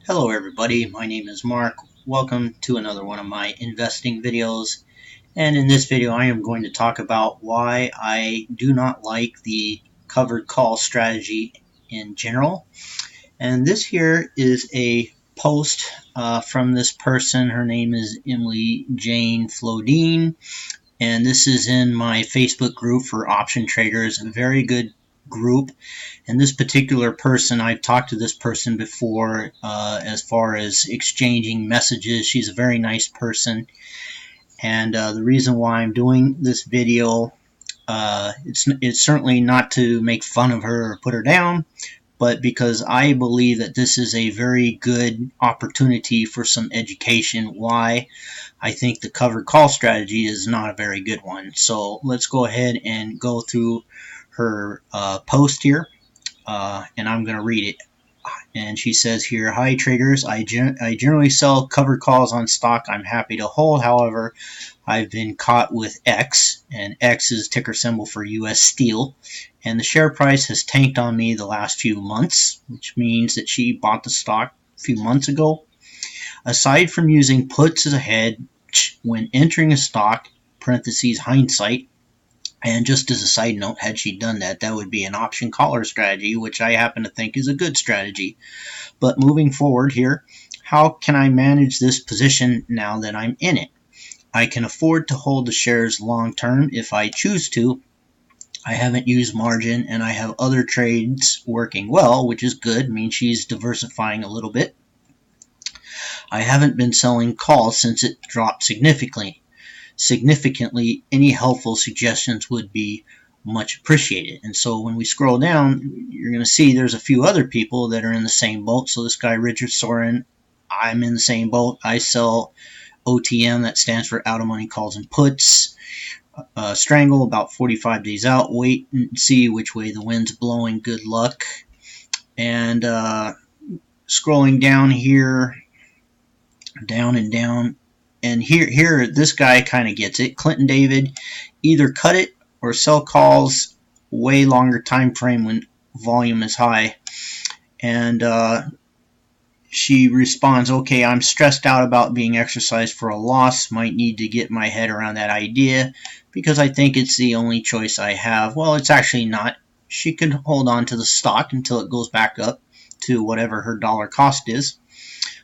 Hello everybody, my name is Mark. Welcome to another one of my investing videos. And in this video I am going to talk about why I do not like the covered call strategy in general. And this here is a post from this person. Her name is Emily Jane Flodine. And this is in my Facebook group for option traders, a very good group. And this particular person, I've talked to this person before as far as exchanging messages. She's a very nice person. And the reason why I'm doing this video, it's certainly not to make fun of her or put her down, but because I believe that this is a very good opportunity for some education why I think the covered call strategy is not a very good one. So let's go ahead and go through her post here, and I'm going to read it. And she says here, "Hi traders, I generally sell covered calls on stock I'm happy to hold. However, I've been caught with X, and X is ticker symbol for US Steel, and the share price has tanked on me the last few months," which means that she bought the stock a few months ago. "Aside from using puts as a hedge when entering a stock, parentheses hindsight," and just as a side note, had she done that, that would be an option collar strategy, which I happen to think is a good strategy. But moving forward here, how can I manage this position now that I'm in it? I can afford to hold the shares long term if I choose to. I haven't used margin and I have other trades working well, which is good. It means she's diversifying a little bit. I haven't been selling calls since it dropped significantly. Any helpful suggestions would be much appreciated. And so when we scroll down, you're going to see there's a few other people that are in the same boat. So this guy, Richard Soren, I'm in the same boat. I sell OTM, that stands for out of money calls and puts. Strangle, about 45 days out. Wait and see which way the wind's blowing. Good luck. And scrolling down here, down and down. And here, this guy kind of gets it. Clinton David, either cut it or sell calls way longer time frame when volume is high. And she responds, "Okay, I'm stressed out about being exercised for a loss. Might need to get my head around that idea because I think it's the only choice I have." Well, it's actually not. She could hold on to the stock until it goes back up to whatever her dollar cost is.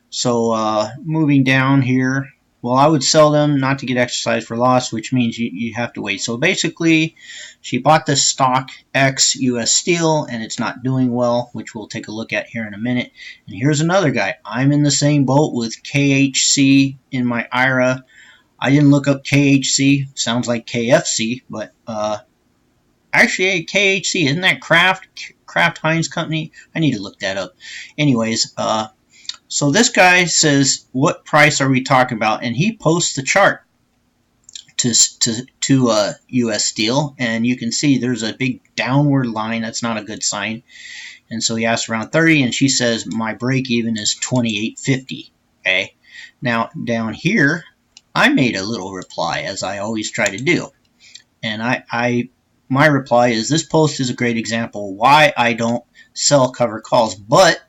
So moving down here, well, I would sell them not to get exercised for loss, which means you have to wait. So basically, she bought this stock X US Steel, and it's not doing well, which we'll take a look at here in a minute. And here's another guy. I'm in the same boat with KHC in my IRA. I didn't look up KHC. Sounds like KFC, but actually KHC, isn't that Kraft Heinz company? I need to look that up. Anyways, so this guy says, "What price are we talking about?" And he posts the chart to US Steel, and you can see there's a big downward line. That's not a good sign. And so he asks around 30, and she says, "My break even is 28.50." Okay. Now down here, I made a little reply, as I always try to do, and my reply is, "This post is a great example why I don't sell cover calls, but."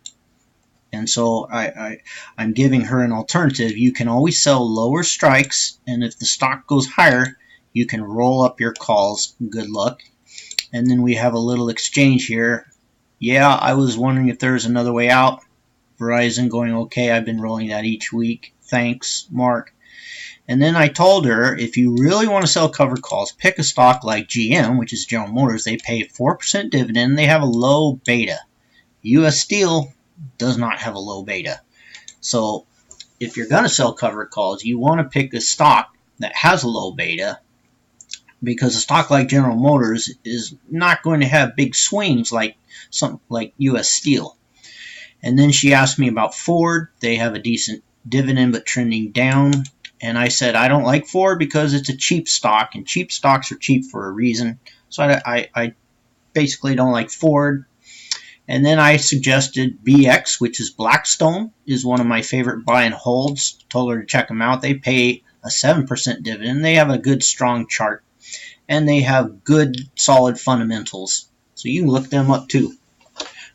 And so I'm giving her an alternative. You can always sell lower strikes, and if the stock goes higher, you can roll up your calls. Good luck. And then we have a little exchange here. "Yeah, I was wondering if there's another way out. Verizon going okay. I've been rolling that each week. Thanks, Mark." And then I told her, if you really want to sell covered calls, pick a stock like GM, which is General Motors. They pay 4% dividend. They have a low beta. US Steel does not have a low beta. So if you're going to sell covered calls, you want to pick a stock that has a low beta, because a stock like General Motors is not going to have big swings like something like US Steel. And then she asked me about Ford. They have a decent dividend but trending down. And I said, I don't like Ford because it's a cheap stock, and cheap stocks are cheap for a reason. So I basically don't like Ford. And then I suggested BX, which is Blackstone, is one of my favorite buy and holds. Told her to check them out. They pay a 7% dividend. They have a good, strong chart, and they have good, solid fundamentals. So you can look them up too.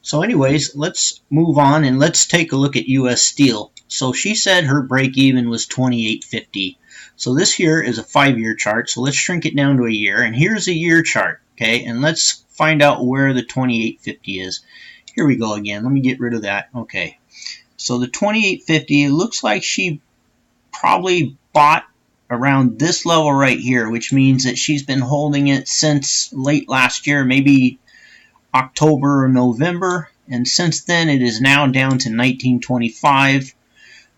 So anyways, let's move on and let's take a look at US Steel. So she said her break even was $28.50. So this here is a 5-year chart. So let's shrink it down to a year. And here's a year chart. Okay, and let's find out where the $28.50 is. Here we go again. Let me get rid of that. Okay, so the $28.50 looks like she probably bought around this level right here, which means that she's been holding it since late last year, maybe October or November, and since then it is now down to 1925.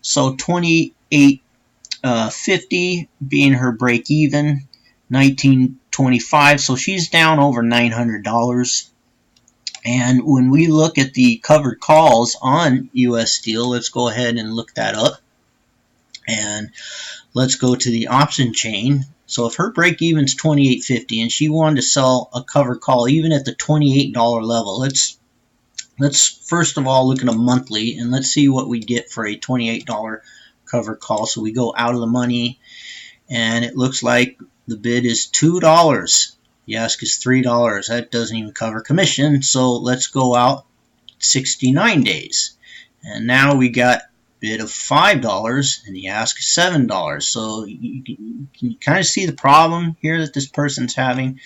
So 28.50 being her break even, 1925. So she's down over $900. And when we look at the covered calls on US Steel, let's go ahead and look that up. And let's go to the option chain. So if her break even is $28.50 and she wanted to sell a covered call even at the $28 level, let's first of all look at a monthly and let's see what we get for a $28 covered call. So we go out of the money and it looks like the bid is $2. The ask is $3. That doesn't even cover commission. So let's go out 69 days. And now we got bid of $5 and the ask is $7. So you can kind of see the problem here that this person's having.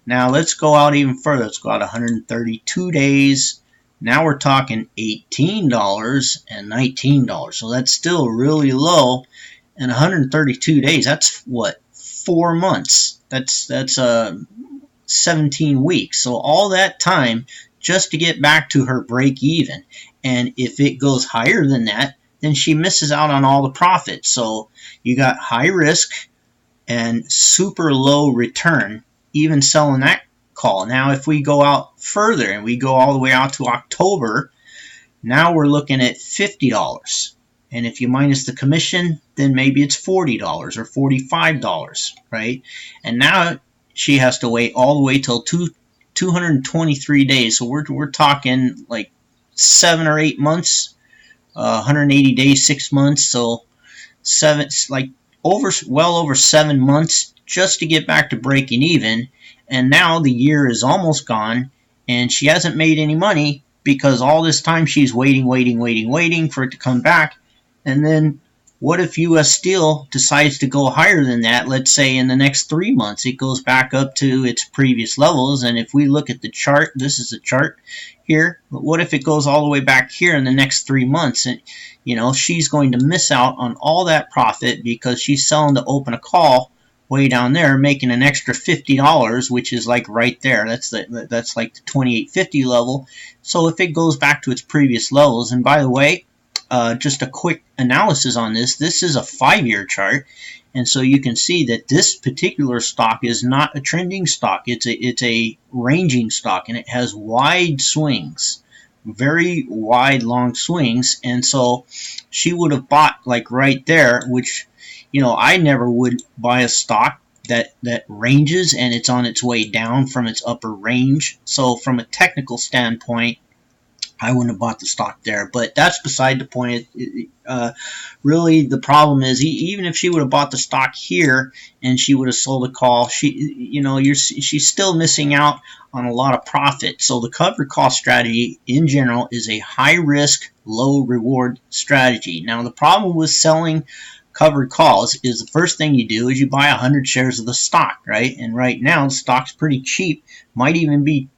Now let's go out even further. Let's go out 132 days. Now we're talking $18 and $19. So that's still really low. And 132 days, that's what, 4 months. That's 17 weeks. So all that time just to get back to her break even. And if it goes higher than that, then she misses out on all the profit. So you got high risk and super low return, even selling that call. Now if we go out further and we go all the way out to October, now we're looking at $50. And if you minus the commission, then maybe it's $40 or $45, right? And now she has to wait all the way till 223 days. So we're talking like 7 or 8 months. 180 days, 6 months, so well over 7 months just to get back to breaking even. And now the year is almost gone, and she hasn't made any money because all this time she's waiting for it to come back. And then what if US Steel decides to go higher than that? Let's say in the next 3 months it goes back up to its previous levels. And if we look at the chart, this is the chart here. But what if it goes all the way back here in the next 3 months? And she's going to miss out on all that profit because she's selling to open a call way down there, making an extra $50, which is like right there. That's like the $28.50 level. So if it goes back to its previous levels, and by the way, just a quick analysis on this. This is a 5-year chart, and so you can see that this particular stock is not a trending stock. It's a ranging stock, and it has wide swings, very wide, long swings. And so she would have bought like right there, which I never would buy a stock that ranges and it's on its way down from its upper range. So from a technical standpoint, I wouldn't have bought the stock there, but that's beside the point. Really, the problem is even if she would have bought the stock here and she would have sold a call, she's still missing out on a lot of profit. So the covered call strategy in general is a high risk, low reward strategy. Now the problem with selling covered calls is the first thing you do is you buy 100 shares of the stock, right? And right now the stock's pretty cheap, might even be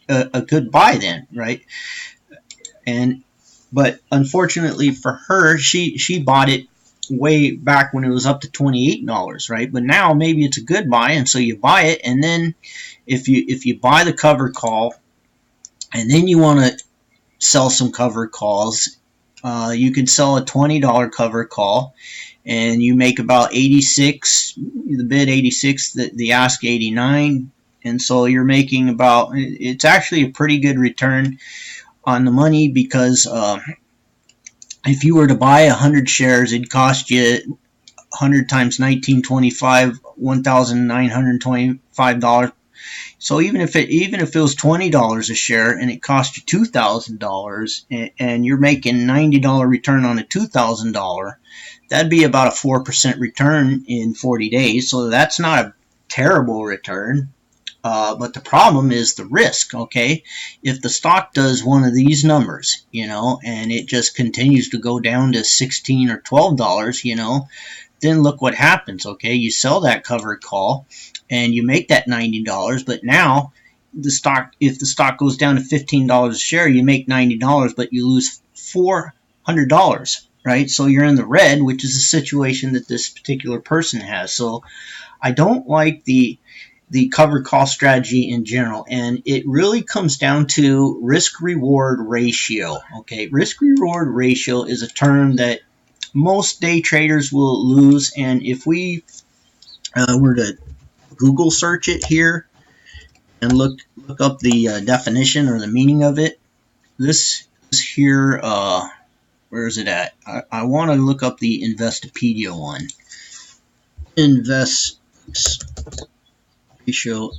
a good buy then, right? But unfortunately for her, she bought it way back when it was up to $28, right? But now maybe it's a good buy, and so you buy it, and then if you buy the covered call, and then you want to sell some covered calls, you could sell a $20 covered call, and you make about 86, the bid 86, the ask 89, and so you're making about, it's actually a pretty good return on the money, because if you were to buy 100 shares, it'd cost you 100 times 1925, $1,925. So even if it was $20 a share and it cost you $2,000, and you're making $90 return on a $2,000, that'd be about a 4% return in 40 days. So that's not a terrible return. But the problem is the risk, okay? If the stock does one of these numbers, and it just continues to go down to $16 or $12, then look what happens, okay? You sell that covered call and you make that $90, but now if the stock goes down to $15 a share, you make $90, but you lose $400, right? So you're in the red, which is the situation that this particular person has. So I don't like the covered call strategy in general, and it really comes down to risk-reward ratio. Okay, risk-reward ratio is a term that most day traders will lose, and if we were to Google search it here and look up the definition or the meaning of it, this is here. Where is it at? I want to look up the Investopedia one. Ratio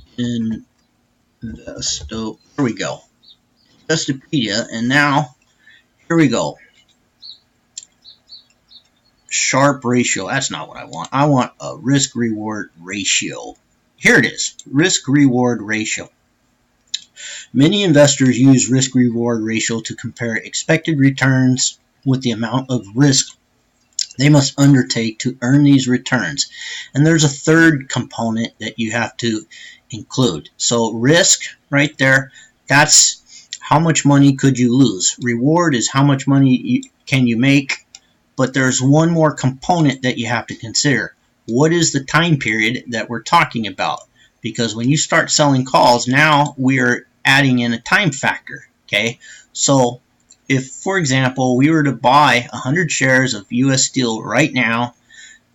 Investo. Here we go. Investopedia, and now here we go. Sharp ratio. That's not what I want. I want a risk-reward ratio. Here it is. Risk-reward ratio. Many investors use risk-reward ratio to compare expected returns with the amount of risk they must undertake to earn these returns. And there's a third component that you have to include. So risk right there, that's how much money could you lose. Reward is how much money can you make. But there's one more component that you have to consider. What is the time period that we're talking about? Because when you start selling calls, now we are adding in a time factor. Okay, so if, for example, we were to buy 100 shares of U.S. Steel right now,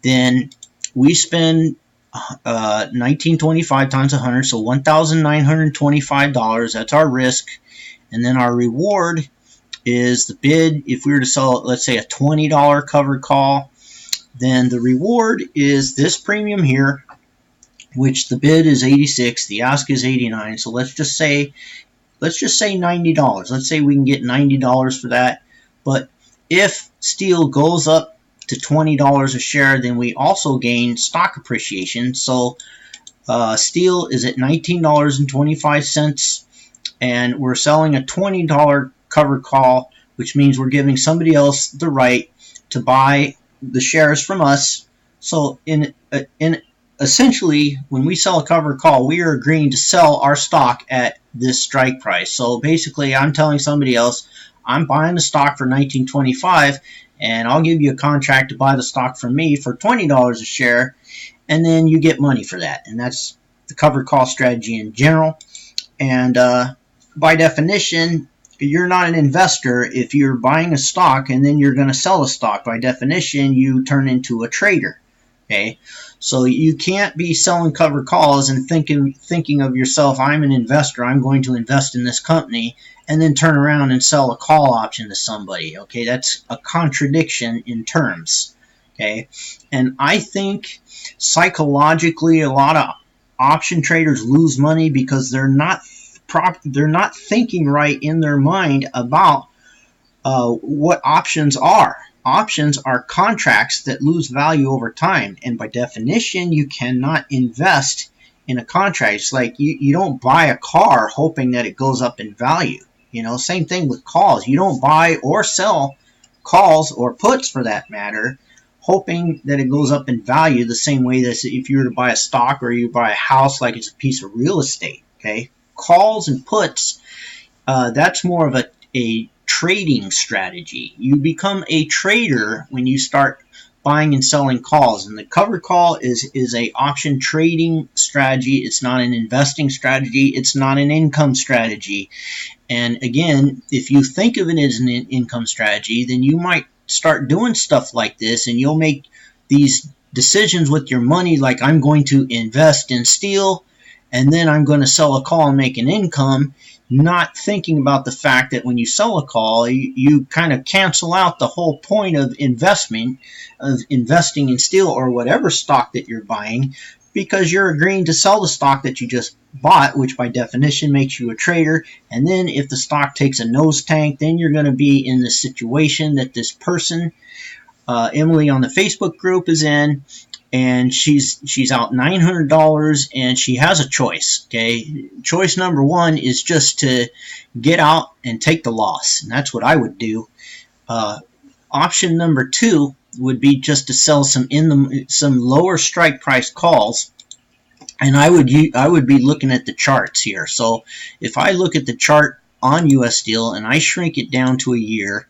then we spend 1925 times 100, so $1,925. That's our risk, and then our reward is the bid. If we were to sell, let's say, a $20 covered call, then the reward is this premium here, which the bid is 86, the ask is 89. So let's just say $90. Let's say we can get $90 for that. But if steel goes up to $20 a share, then we also gain stock appreciation. So steel is at $19.25, and we're selling a $20 covered call, which means we're giving somebody else the right to buy the shares from us. So essentially, when we sell a covered call, we are agreeing to sell our stock at this strike price. So basically, I'm telling somebody else, I'm buying the stock for $19.25, and I'll give you a contract to buy the stock from me for $20 a share, and then you get money for that. And that's the covered call strategy in general. And by definition, you're not an investor if you're buying a stock and then you're going to sell a stock. By definition, you turn into a trader. Okay, so you can't be selling covered calls and thinking of yourself, I'm an investor, I'm going to invest in this company, and then turn around and sell a call option to somebody. Okay, that's a contradiction in terms. Okay, and I think psychologically a lot of option traders lose money because they're not thinking right in their mind about what options are. Options are contracts that lose value over time, and by definition, you cannot invest in a contract. It's like you don't buy a car hoping that it goes up in value. Same thing with calls. You don't buy or sell calls or puts, for that matter, hoping that it goes up in value the same way that if you were to buy a stock or you buy a house like it's a piece of real estate. Okay, calls and puts, that's more of a trading strategy. You become a trader when you start buying and selling calls, and the covered call is a option trading strategy. It's not an investing strategy. It's not an income strategy. And again, if you think of it as an income strategy, then you might start doing stuff like this, and you'll make these decisions with your money, like I'm going to invest in steel, and then I'm going to sell a call and make an income, not thinking about the fact that when you sell a call, you kind of cancel out the whole point of investing in steel or whatever stock that you're buying, because you're agreeing to sell the stock that you just bought, which by definition makes you a trader. And then if the stock takes a nose tank, then you're going to be in the situation that this person, Emily on the Facebook group, is in. and she's out $900, and she has a choice. Okay, choice number one is just to get out and take the loss, and that's what I would do. Option number two would be just to sell some lower strike price calls, and I would be looking at the charts here. So if I look at the chart on US Steel and I shrink it down to a year,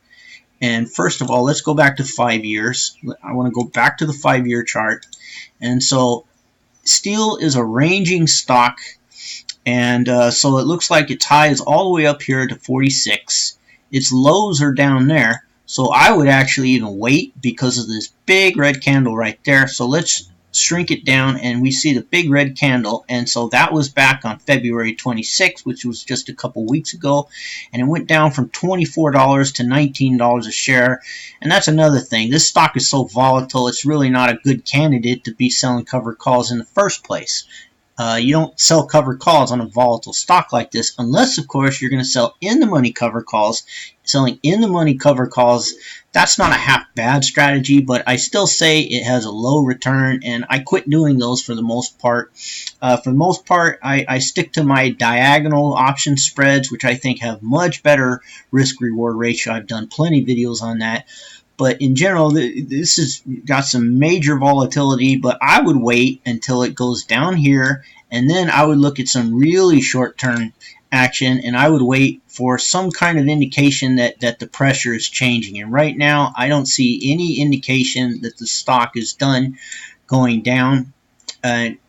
and first of all, let's go back to 5 years. I want to go back to the 5-year chart. And so steel is a ranging stock, and so it looks like its high is all the way up here to 46. Its lows are down there. So I would actually even wait because of this big red candle right there. So let's shrink it down, and we see the big red candle, and so that was back on February 26th, which was just a couple weeks ago, and it went down from $24 to $19 a share. And that's another thing, this stock is so volatile, it's really not a good candidate to be selling covered calls in the first place. You don't sell covered calls on a volatile stock like this, unless, of course, you're going to sell in-the-money covered calls. Selling in-the-money covered calls, that's not a half-bad strategy, but I still say it has a low return, and I quit doing those for the most part. For the most part, I stick to my diagonal option spreads, which I think have much better risk-reward ratio. I've done plenty of videos on that. But in general, this has got some major volatility, but I would wait until it goes down here, and then I would look at some really short-term action, and I would wait for some kind of indication that the pressure is changing. And right now, I don't see any indication that the stock is done going down.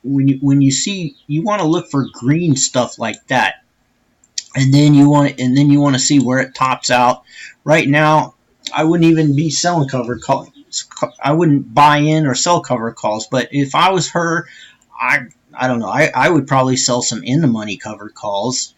When you see, you want to look for green stuff like that, and then you want to see where it tops out. Right now, I wouldn't even be selling covered calls. I wouldn't buy in or sell covered calls. But if I was her, I don't know. I would probably sell some in the money covered calls,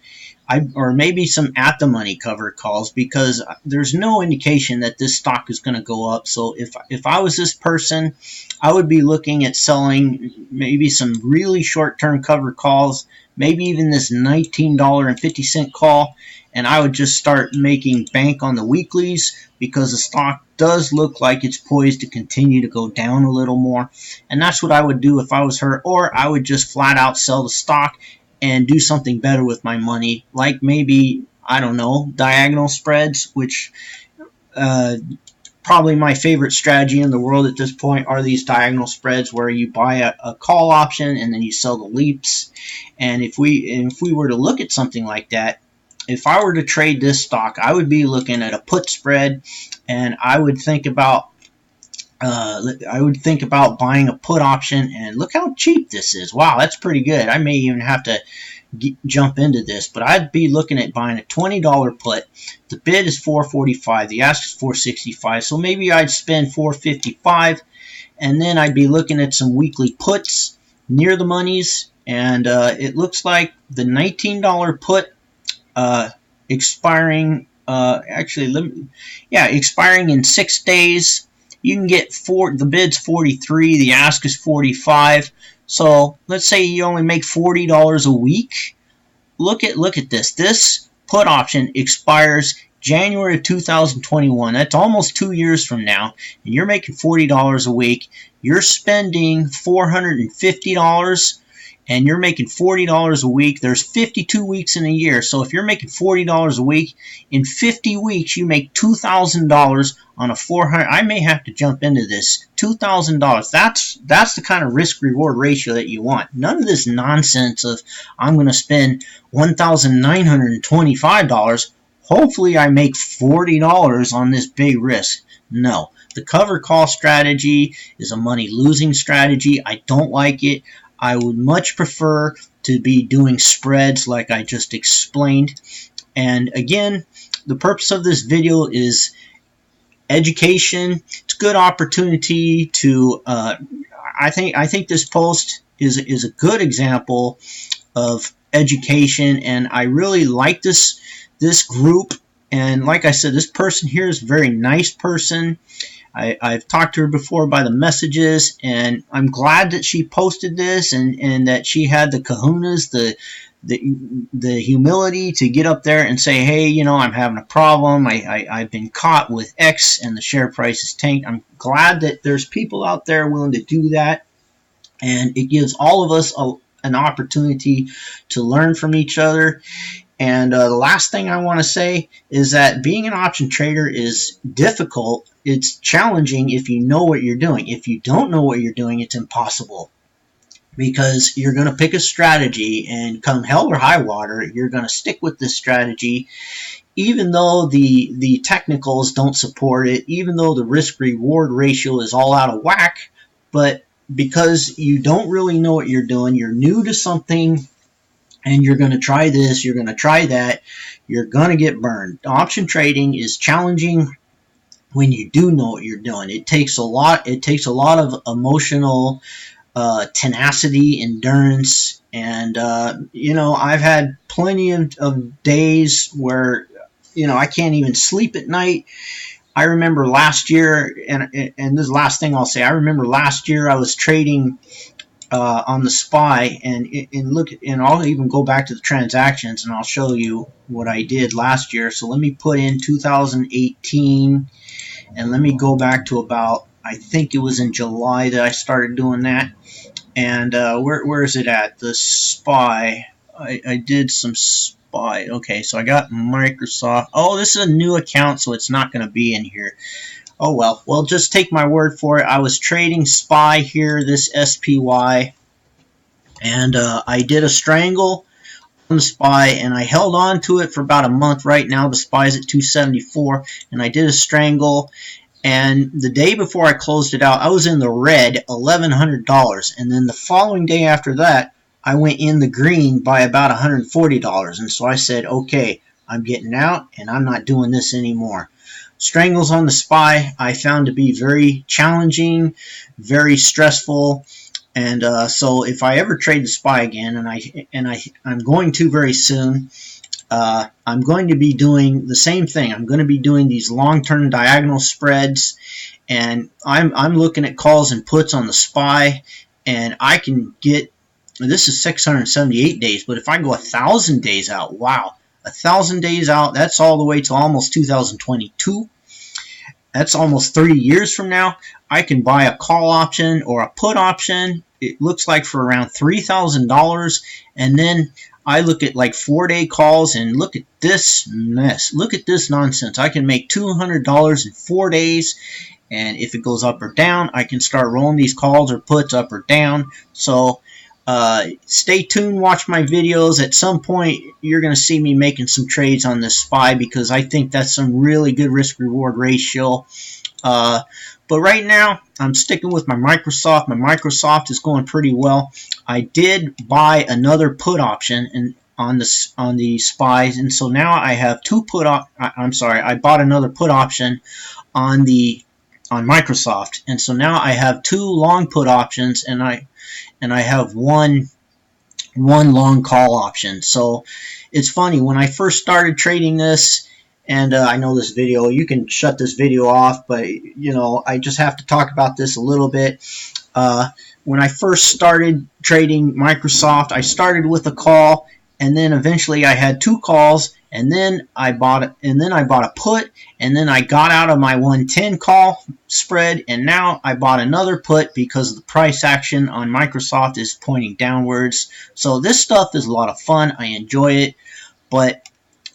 or maybe some at the money covered calls, because there's no indication that this stock is going to go up. So if I was this person, I would be looking at selling maybe some really short term covered calls, maybe even this $19.50 call. And I would just start making bank on the weeklies, because the stock does look like it's poised to continue to go down a little more. And that's what I would do if I was her. Or I would just flat out sell the stock and do something better with my money, like maybe, I don't know, diagonal spreads, which probably my favorite strategy in the world at this point are these diagonal spreads, where you buy a call option and then you sell the leaps. And if we were to look at something like that, if I were to trade this stock, I would be looking at a put spread, and I would think about buying a put option. And look how cheap this is. Wow, that's pretty good. I may even have to jump into this, but I'd be looking at buying a $20 put. The bid is $445, the ask is $465, so maybe I'd spend $455, and then I'd be looking at some weekly puts near the monies. And it looks like the $19 put expiring expiring in 6 days. You can get the bid's 43, the ask is 45. So let's say you only make $40 a week. Look at this. This put option expires January of 2021. That's almost 2 years from now, and you're making $40 a week. You're spending $450, and you're making $40 a week. There's 52 weeks in a year. So if you're making $40 a week, in 50 weeks you make $2,000 on a $400. I may have to jump into this. $2,000. That's the kind of risk-reward ratio that you want. None of this nonsense of I'm going to spend $1,925. Hopefully I make $40 on this big risk. No. The covered call strategy is a money-losing strategy. I don't like it. I would much prefer to be doing spreads like I just explained. And again, the purpose of this video is education. It's a good opportunity to, I think this post is a good example of education, and I really like this group. And like I said, this person here is a very nice person. I've talked to her before by the messages, and I'm glad that she posted this, and that she had the kahunas, the humility to get up there and say, hey, you know, I'm having a problem. I've been caught with X and the share price is tanked. I'm glad that there's people out there willing to do that. and it gives all of us an opportunity to learn from each other. And the last thing I want to say is that being an option trader is difficult. It's challenging if you know what you're doing. If you don't know what you're doing, it's impossible, because you're going to pick a strategy, and come hell or high water, you're going to stick with this strategy, even though the technicals don't support it, even though the risk-reward ratio is all out of whack. But because you don't really know what you're doing, you're new to something, and you're going to try this, you're going to try that, you're going to get burned. Option trading is challenging when you do know what you're doing. It takes a lot of emotional tenacity, endurance, and you know, I've had plenty of days where, you know, I can't even sleep at night. I remember last year, and this is the last thing I'll say, I remember last year I was trading on the SPY, and look, and I'll even go back to the transactions and I'll show you what I did last year. So let me put in 2018, and let me go back to about, I think it was in July that I started doing that. And where is it at? The SPY. I did some SPY. Okay, so I got Microsoft. Oh, this is a new account, so it's not going to be in here. Oh well, just take my word for it. I was trading SPY here, this SPY, and I did a strangle on the SPY, and I held on to it for about a month. Right now the SPY is at 274, and I did a strangle, and the day before I closed it out, I was in the red, $1,100, and then the following day after that, I went in the green by about $140, and so I said, okay, I'm getting out, and I'm not doing this anymore. Strangles on the SPY I found to be very challenging, very stressful, and so if I ever trade the SPY again, and I'm going to very soon, I'm going to be doing the same thing. I'm going to be doing these long-term diagonal spreads, and I'm looking at calls and puts on the SPY, and I can get, this is 678 days, but if I go 1,000 days out, wow. 1,000 days out, that's all the way to almost 2022. That's almost 30 years from now. I can buy a call option or a put option. It looks like for around $3,000. And then I look at like 4-day calls, and look at this mess. Look at this nonsense. I can make $200 in 4 days. And if it goes up or down, I can start rolling these calls or puts up or down. So stay tuned, watch my videos. At some point, you're going to see me making some trades on this SPY, because I think that's some really good risk-reward ratio. But right now, I'm sticking with my Microsoft. My Microsoft is going pretty well. I did buy another put option on the SPYs, and so now I have two put I bought another put option on Microsoft, and so now I have two long put options, and I have one long call option. So it's funny, when I first started trading this, and I know this video, you can shut this video off, but you know, I just have to talk about this a little bit. When I first started trading Microsoft, I started with a call, and then eventually I had two calls, and then I bought a put, and then I got out of my 110 call spread, and now I bought another put because the price action on Microsoft is pointing downwards. So this stuff is a lot of fun. I enjoy it, but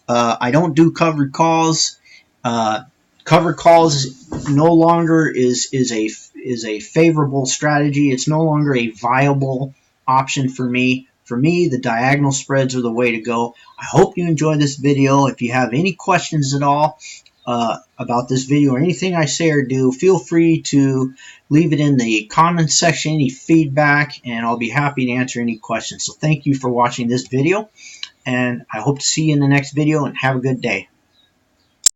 I don't do covered calls. Covered calls no longer is a favorable strategy. It's no longer a viable option for me. For me, the diagonal spreads are the way to go. I hope you enjoyed this video. If you have any questions at all about this video or anything I say or do, feel free to leave it in the comments section, any feedback, and I'll be happy to answer any questions. So thank you for watching this video, and I hope to see you in the next video, and have a good day.